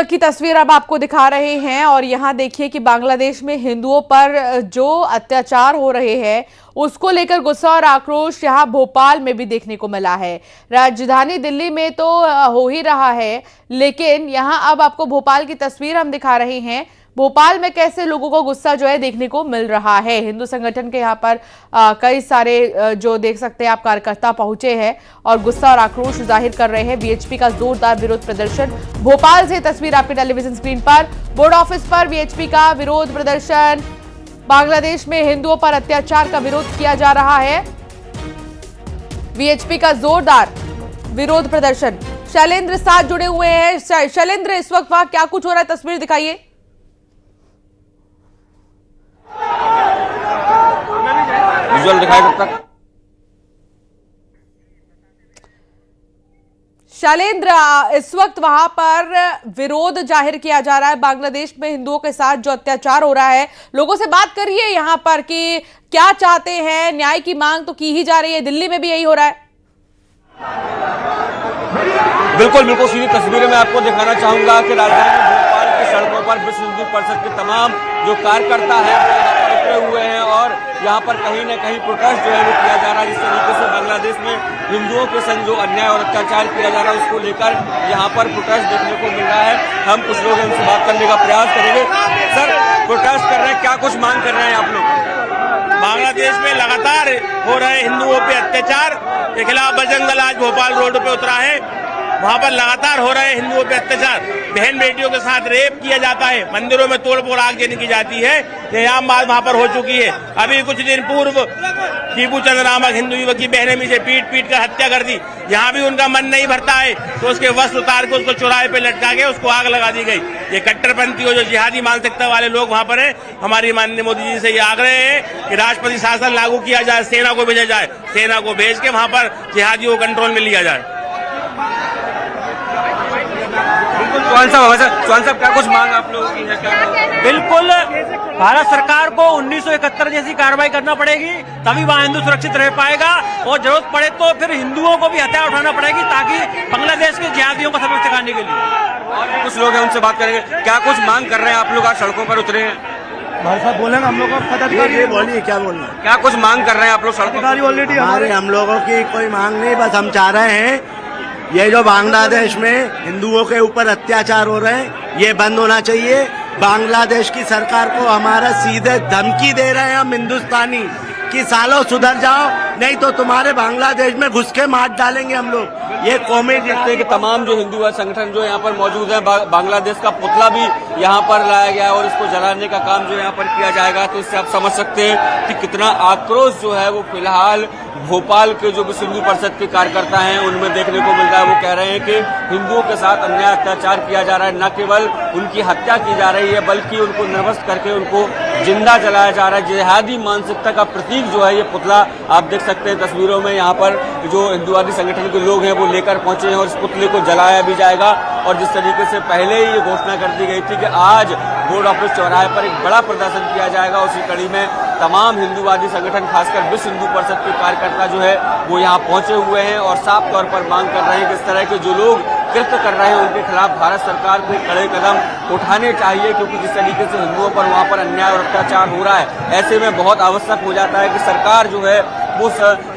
की तस्वीर अब आपको दिखा रहे हैं और यहां देखिए कि बांग्लादेश में हिंदुओं पर जो अत्याचार हो रहे हैं उसको लेकर गुस्सा और आक्रोश यहां भोपाल में भी देखने को मिला है। राजधानी दिल्ली में तो हो ही रहा है, लेकिन यहां अब आपको भोपाल की तस्वीर हम दिखा रहे हैं। भोपाल में कैसे लोगों को गुस्सा जो है देखने को मिल रहा है। हिंदू संगठन के यहाँ पर कई सारे जो देख सकते हैं आप कार्यकर्ता पहुंचे हैं और गुस्सा और आक्रोश जाहिर कर रहे हैं। वीएचपी का जोरदार विरोध प्रदर्शन। भोपाल से तस्वीर आपके टेलीविजन स्क्रीन पर। बोर्ड ऑफिस पर वीएचपी का विरोध प्रदर्शन। बांग्लादेश में हिंदुओं पर अत्याचार का विरोध किया जा रहा है। वीएचपी का जोरदार विरोध प्रदर्शन। शैलेंद्र साथ जुड़े हुए हैं। शैलेंद्र, इस वक्त वहां क्या कुछ हो रहा है, तस्वीर दिखाइए। विजुअल दिखाई तब तक। शैलेंद्र, इस वक्त वहां पर विरोध जाहिर किया जा रहा है बांग्लादेश में हिंदुओं के साथ जो अत्याचार हो रहा है। लोगों से बात करिए यहां पर कि क्या चाहते हैं। न्याय की मांग तो की ही जा रही है, दिल्ली में भी यही हो रहा है। बिल्कुल सीधी तस्वीरें मैं आपको दिखाना चाहूंगा कि राजधानी भोपाल की सड़कों पर विश्व हिंदू परिषद के तमाम जो कार्यकर्ता है वो यहाँ पर उतरे हुए हैं और यहाँ पर कहीं न कहीं प्रोटेस्ट जो है वो किया जा रहा है। जिस तरीके से बांग्लादेश में हिंदुओं के संग जो अन्याय और अत्याचार किया जा रहा है उसको लेकर यहाँ पर प्रोटेस्ट देखने को मिल रहा है। हम कुछ लोग उनसे बात करने का प्रयास करेंगे। सर, प्रोटेस्ट कर रहे हैं, क्या कुछ मांग कर रहे हैं आप लोग? बांग्लादेश में लगातार हो रहे हिंदुओं पे अत्याचार के खिलाफ बजरंग दल आज भोपाल रोड पे उतरा है। वहां पर लगातार हो रहे हिंदुओं पे अत्याचार, बहन बेटियों के साथ रेप किया जाता है, मंदिरों में तोड़फोड़ आग जलाने की जाती है। ये आम बात वहां पर हो चुकी है। अभी कुछ दिन पूर्व टीपू चंद नामक हिंदू युवक की बहने में से पीट कर हत्या कर दी। यहाँ भी उनका मन नहीं भरता है तो उसके वस्त्र उतार के उसको चौराहे पे लटका के उसको आग लगा दी गई। ये कट्टरपंथी और जो जिहादी मानसिकता वाले लोग वहां पर हैं, हमारी माननीय मोदी जी से ये आग्रह है कि राष्ट्रपति शासन लागू किया जाए, सेना को भेजा जाए, सेना को भेज के वहां पर जिहादियों को कंट्रोल में लिया जाए। चौहान साहब क्या कुछ मांग आप लोगों की है? बिल्कुल, भारत सरकार को 1971 जैसी कार्रवाई करना पड़ेगी, तभी वहाँ हिंदू सुरक्षित रह पाएगा। और जरूरत पड़े तो फिर हिंदुओं को भी हथियार उठाना पड़ेगी ताकि बांग्लादेश के जिहादियों को सबक सिखाने के लिए। और कुछ लोग हैं, उनसे बात करेंगे। क्या कुछ मांग कर रहे हैं आप लोग? आज सड़कों पर उतरे हैं। भाई साहब बोले ना, हम लोगों को बोलिए क्या बोलना। क्या कुछ मांग कर रहे हैं आप लोग सड़कों पर? ऑलरेडी हम लोगों की कोई मांग नहीं, बस हम चाह रहे हैं ये जो बांग्लादेश में हिंदुओं के ऊपर अत्याचार हो रहे हैं ये बंद होना चाहिए। बांग्लादेश की सरकार को हमारा सीधे धमकी दे रहे हैं हम हिंदुस्तानी कि सालों सुधर जाओ, नहीं तो तुम्हारे बांग्लादेश में घुस के मार डालेंगे हम लोग। ये कौमी देखते कि तमाम जो हिंदू संगठन जो यहाँ पर मौजूद है, बांग्लादेश का पुतला भी यहाँ पर लाया गया और इसको जलाने का काम जो यहाँ पर किया जाएगा। तो इससे आप समझ सकते हैं कि कितना आक्रोश जो है वो फिलहाल भोपाल के जो विश्व हिंदू परिषद के कार्यकर्ता हैं उनमें देखने को मिल रहा है। वो कह रहे हैं कि हिंदुओं के साथ अन्याय अत्याचार किया जा रहा है, न केवल उनकी हत्या की जा रही है बल्कि उनको निर्वस्त्र करके उनको जिंदा जलाया जा रहा है। जिहादी मानसिकता का प्रतीक जो है ये पुतला आप देख सकते हैं तस्वीरों में। यहाँ पर जो हिंदुवादी संगठन के लोग हैं वो लेकर पहुंचे हैं और इस पुतले को जलाया भी जाएगा। और जिस तरीके से पहले ही ये घोषणा कर दी गई थी कि आज बोर्ड ऑफिस चौराहे पर एक बड़ा प्रदर्शन किया जाएगा, उसी कड़ी में तमाम हिंदुवादी संगठन खासकर विश्व हिंदू परिषद के कार्यकर्ता जो है वो यहाँ पहुंचे हुए हैं और साफ तौर पर मांग कर रहे हैं कि इस तरह के जो लोग कृत्य कर रहे हैं उनके खिलाफ भारत सरकार को कड़े कदम उठाने चाहिए। क्योंकि जिस तरीके से हिंदुओं पर वहाँ पर अन्याय और अत्याचार हो रहा है, ऐसे में बहुत आवश्यक हो जाता है कि सरकार जो है वो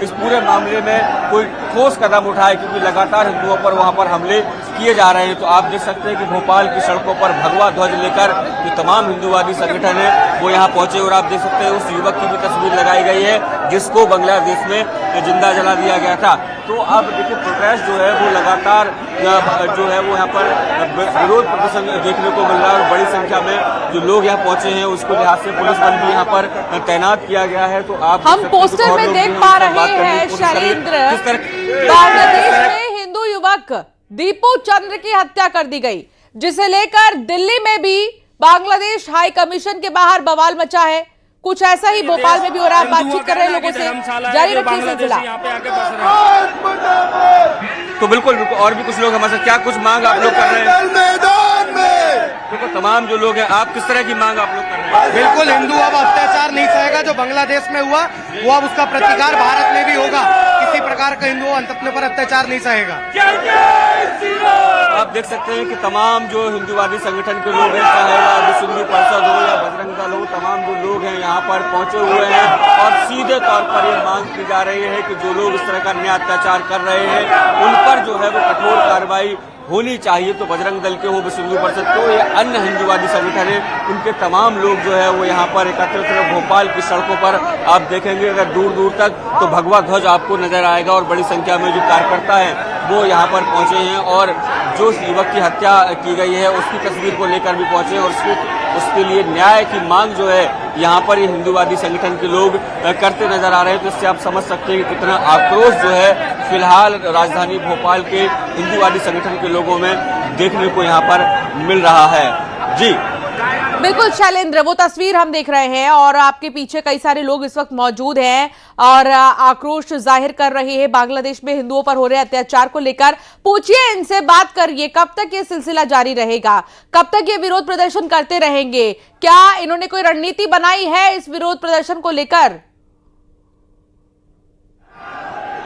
इस पूरे मामले में कोई ठोस कदम उठाए, क्योंकि लगातार हिंदुओं पर वहाँ पर हमले किए जा रहे हैं। तो आप देख सकते हैं कि भोपाल की सड़कों पर भगवा ध्वज लेकर जो तमाम हिंदुवादी संगठन है वो यहाँ पहुंचे और आप देख सकते हैं उस युवक की भी तस्वीर लगाई गई है जिसको बांग्लादेश में जिंदा जला दिया गया था। तो अब देखिए प्रोटेस्ट जो है वो लगातार जो है वो यहाँ पर विरोध प्रदर्शन देखने को मिल रहा है और बड़ी संख्या में जो लोग यहाँ पहुंचे हैं उसको लिहाज से पुलिस बल भी यहाँ पर तैनात किया गया है। तो आप हम पोस्टर में देख पा रहे हैं शैलेंद्र, बांग्लादेश में हिंदू युवक दीपू चंद्र की हत्या कर दी गई, जिसे लेकर दिल्ली में भी बांग्लादेश हाई कमीशन के बाहर बवाल मचा है। कुछ ऐसा ही भोपाल में भी हो रहा है। बातचीत कर रहे हैं लोगों से, जारी रखिए सिलसिला। तो बिल्कुल और भी कुछ लोग हमारे साथ, क्या कुछ मांग आप लोग कर रहे हैं? मैदान में देखो तमाम जो लोग हैं, आप किस तरह की मांग आप लोग कर रहे हैं? बिल्कुल, हिंदू अब अत्याचार नहीं सहेगा। जो बांग्लादेश में हुआ वो अब उसका प्रतिकार भारत में भी होगा। किसी प्रकार का हिंदू अपने पर अत्याचार नहीं सहेगा। आप देख सकते हैं कि तमाम जो हिंदूवादी संगठन के लोग हैं, चाहे विश्व हिंदू परिषद हो या बजरंग दल हो, तमाम जो लोग हैं यहाँ पर पहुंचे हुए हैं और सीधे तौर पर ये मांग की जा रही है कि जो लोग इस तरह का अन्याय अत्याचार कर रहे हैं उन पर जो है वो कठोर कार्रवाई होनी चाहिए। तो बजरंग दल के हो, विश्व हिंदू परिषद के हो या अन्य हिंदूवादी संगठन है, उनके तमाम लोग जो है वो यहाँ पर एकत्रित हैं। भोपाल की सड़कों पर आप देखेंगे अगर दूर दूर तक तो भगवा ध्वज आपको नजर आएगा और बड़ी संख्या में जो कार्यकर्ता हैं वो यहाँ पर पहुंचे हैं और जो युवक की हत्या की गई है उसकी तस्वीर को लेकर भी पहुंचे हैं और उसके लिए न्याय की मांग जो है यहाँ पर ये हिंदूवादी संगठन के लोग करते नजर आ रहे हैं। तो इससे आप समझ सकते हैं कि कितना आक्रोश जो है फिलहाल राजधानी भोपाल के हिंदूवादी संगठन के लोगों में देखने को यहाँ पर मिल रहा है। जी बिल्कुल शैलेंद्र, वो तस्वीर हम देख रहे हैं और आपके पीछे कई सारे लोग इस वक्त मौजूद हैं और आक्रोश जाहिर कर रहे हैं बांग्लादेश में हिंदुओं पर हो रहे अत्याचार को लेकर। पूछिए, इनसे बात करिए, कब तक ये सिलसिला जारी रहेगा, कब तक ये विरोध प्रदर्शन करते रहेंगे? क्या इन्होंने कोई रणनीति बनाई है इस विरोध प्रदर्शन को लेकर?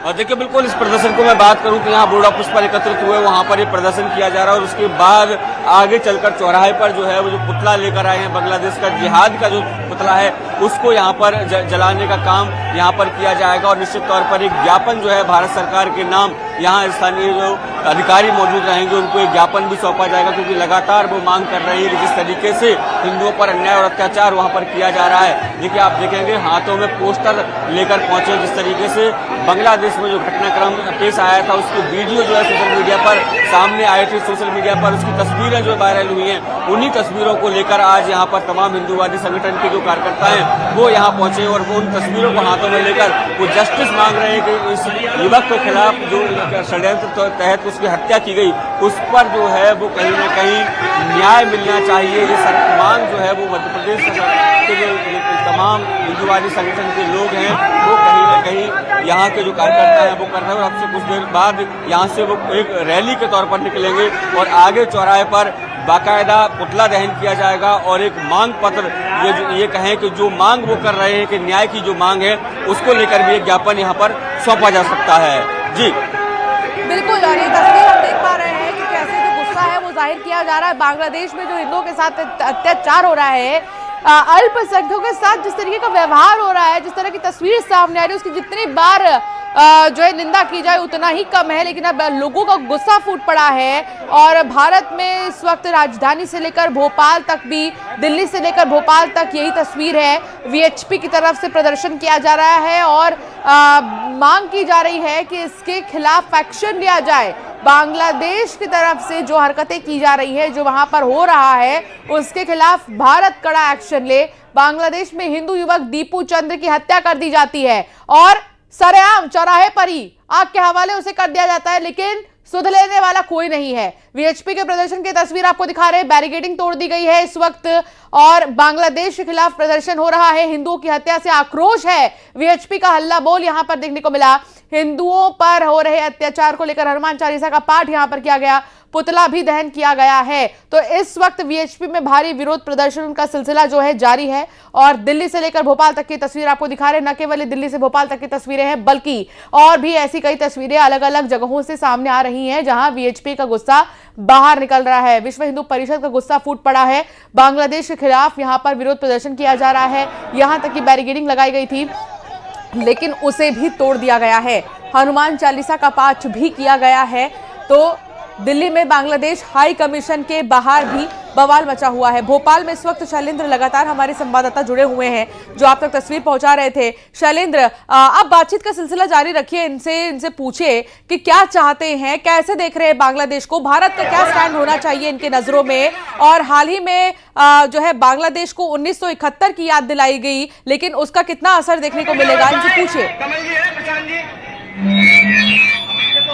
और देखिए, बिल्कुल इस प्रदर्शन को मैं बात करूं तो यहाँ बोर्ड ऑफिस पर एकत्रित हुए, वहां पर ये प्रदर्शन किया जा रहा है और उसके बाद आगे चलकर चौराहे पर जो है वो जो पुतला लेकर आए हैं बांग्लादेश का जिहाद का जो पुतला है उसको यहाँ पर जलाने का काम यहाँ पर किया जाएगा और निश्चित तौर पर एक ज्ञापन जो है भारत सरकार के नाम यहाँ स्थानीय जो अधिकारी मौजूद रहेंगे उनको एक ज्ञापन भी सौंपा जाएगा, क्योंकि लगातार वो मांग कर रहे हैं कि जिस तरीके से हिंदुओं पर अन्याय और अत्याचार वहां पर किया जा रहा है। देखिए, आप देखेंगे हाथों में पोस्टर लेकर पहुंचे, जिस तरीके से बांग्लादेश में जो घटनाक्रम पेश आया था उसकी वीडियो जो है सोशल मीडिया पर सामने आई थी, सोशल मीडिया पर उसकी तस्वीरें जो वायरल हुई हैं, उन्हीं तस्वीरों को लेकर आज यहाँ पर तमाम हिंदूवादी संगठन के जो कार्यकर्ता हैं वो यहाँ पहुंचे और वो उन तस्वीरों को हाथों में लेकर वो जस्टिस मांग रहे हैं कि इस युवक के खिलाफ जो षड्यंत्र तहत उसकी हत्या की गई उस पर जो है वो कहीं न कहीं न्याय मिलना चाहिए। ये मांग जो है वो मध्य प्रदेश के जो तमाम हिंदूवादी संगठन के लोग हैं वो कहीं न कहीं यहाँ के जो कार्यकर्ता हैं वो कर रहे हैं और अब से कुछ देर बाद यहाँ से वो एक रैली के तौर पर निकलेंगे और आगे चौराहे पर बाकायदा पुतला दहन किया जाएगा और एक मांग पत्र ये कहें कि जो मांग वो कर रहे हैं कि न्याय की जो मांग है उसको लेकर भी एक ज्ञापन यहाँ पर सौंपा जा सकता है। जी बिल्कुल, और ये तस्वीर हम देख पा रहे हैं कि कैसे जो गुस्सा है वो जाहिर किया जा रहा है बांग्लादेश में जो हिंदुओं के साथ अत्याचार हो रहा है, अल्पसंख्यकों के साथ जिस तरीके का व्यवहार हो रहा है, जिस तरह की तस्वीर सामने आ रही है उसकी जितनी बार जो है निंदा की जाए उतना ही कम है। लेकिन अब लोगों का गुस्सा फूट पड़ा है और भारत में इस वक्त राजधानी से लेकर भोपाल तक भी, दिल्ली से लेकर भोपाल तक यही तस्वीर है। वीएचपी की तरफ से प्रदर्शन किया जा रहा है और मांग की जा रही है कि इसके खिलाफ एक्शन लिया जाए। बांग्लादेश की तरफ से जो हरकतें की जा रही है, जो वहां पर हो रहा है, उसके खिलाफ भारत कड़ा एक्शन ले। बांग्लादेश में हिंदू युवक दीपू चंद्र की हत्या कर दी जाती है और सरेआम चौराहे पर ही आग के हवाले उसे कर दिया जाता है, लेकिन सुध लेने वाला कोई नहीं है। वीएचपी के प्रदर्शन की तस्वीर आपको दिखा रहे हैं, बैरिकेडिंग तोड़ दी गई है इस वक्त और बांग्लादेश के खिलाफ प्रदर्शन हो रहा है। हिंदुओं की हत्या से आक्रोश है, वीएचपी का हल्ला बोल यहां पर देखने को मिला। हिंदुओं पर हो रहे अत्याचार को लेकर हनुमान चालीसा का पाठ यहां पर किया गया, पुतला भी दहन किया गया है। तो इस वक्त वीएचपी में भारी विरोध प्रदर्शन का सिलसिला जो है जारी है और दिल्ली से लेकर भोपाल तक की तस्वीर आपको दिखा रहे हैं। न केवल दिल्ली से भोपाल तक की तस्वीरें हैं बल्कि और भी ऐसी कई तस्वीरें अलग अलग जगहों से सामने आ रही हैं जहां वीएचपी का गुस्सा बाहर निकल रहा है। विश्व हिंदू परिषद का गुस्सा फूट पड़ा है, बांग्लादेश के खिलाफ यहां पर विरोध प्रदर्शन किया जा रहा है। यहां तक की बैरिकेडिंग लगाई गई थी लेकिन उसे भी तोड़ दिया गया है, हनुमान चालीसा का पाठ भी किया गया है। तो दिल्ली में बांग्लादेश हाई कमीशन के बाहर भी बवाल मचा हुआ है। भोपाल में इस वक्त शैलेंद्र लगातार हमारे संवाददाता जुड़े हुए हैं जो आप तक तस्वीर पहुंचा रहे थे। शैलेंद्र, आप बातचीत का सिलसिला जारी रखिए, इनसे पूछिए कि क्या चाहते हैं, कैसे देख रहे हैं बांग्लादेश को, भारत का क्या स्टैंड होना चाहिए इनके नजरों में। और हाल ही में जो है बांग्लादेश को 1971 की याद दिलाई गई, लेकिन उसका कितना असर देखने को मिलेगा, इनसे पूछिए।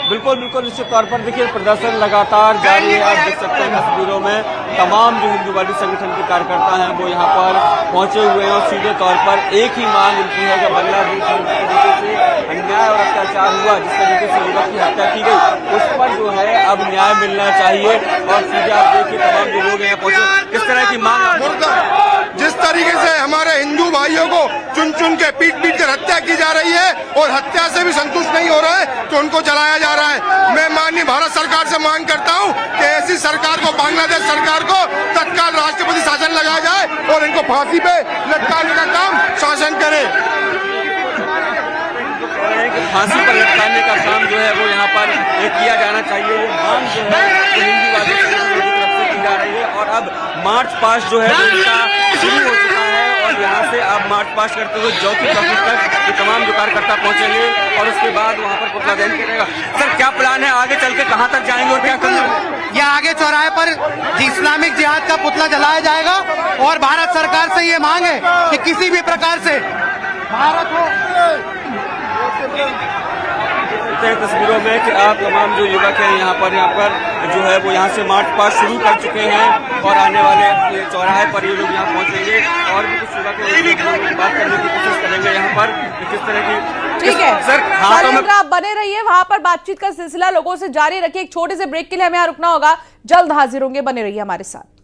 बिल्कुल बिल्कुल, निश्चित तौर पर देखिए प्रदर्शन लगातार जारी है। आप देख सकते हैं तस्वीरों में तमाम जो हिंदूवादी संगठन के कार्यकर्ता हैं वो यहाँ पर पहुंचे हुए हैं और सीधे तौर पर एक ही मांग उनकी है कि बांग्लादेश में जिस तरीके से अन्याय और अत्याचार हुआ, जिस तरीके से युवक की हत्या की गई, उस पर जो है अब न्याय मिलना चाहिए। और सीधे आप देखिए तमाम जो लोग यहाँ पहुंचे, किस तरह की मांग, जिस तरीके से हमारे हिंदू भाइयों को चुन चुन के पीट कर हत्या की जा रही है और हत्या से भी संतुष्ट नहीं हो रहा है तो उनको जलाया जा रहा है। मैं माननीय भारत सरकार से मांग करता हूं कि ऐसी सरकार को, बांग्लादेश सरकार को तत्काल राष्ट्रपति शासन लगाया जाए और इनको फांसी पे लटकाने का काम शासन करे। फांसी पर लटकाने का काम जो है वो यहाँ पर किया जाना चाहिए। ये मांग जो है वो हिंदूवादी संगठनों की तरफ से की जा रही है और अब मार्च पास्ट जो है वो इसका शुरू हो चुका है और यहाँ से अब मार्च पास्ट करते हुए ज्योति चौकी तक ये तमाम जो कार्यकर्ता पहुंचेंगे और उसके बाद वहाँ पर पुतला दहन किया जाएगा। सर, क्या प्लान है आगे चल के, कहाँ तक जाएंगे और क्या करना? या आगे चौराहे पर इस्लामिक जिहाद का पुतला जलाया जाएगा और भारत सरकार से ये मांग है कि किसी भी प्रकार से भारत हो तस्वीरों में कि आप तमाम जो युवक हैं यहाँ पर जो है वो यहाँ से मार्च पास्ट शुरू कर चुके हैं और आने वाले ये चौराहे पर ये लोग यहाँ पहुंचेंगे और भी कुछ युवक हैं बात करने की कोशिश करेंगे यहाँ पर किस तरह की। ठीक है सर, शैलेंद्र, आप बने रहिए वहां पर, बातचीत का सिलसिला लोगों से जारी रखिए। एक छोटे से ब्रेक के लिए हमें यहाँ रुकना होगा, जल्द हाजिर होंगे, बने रहिए हमारे साथ।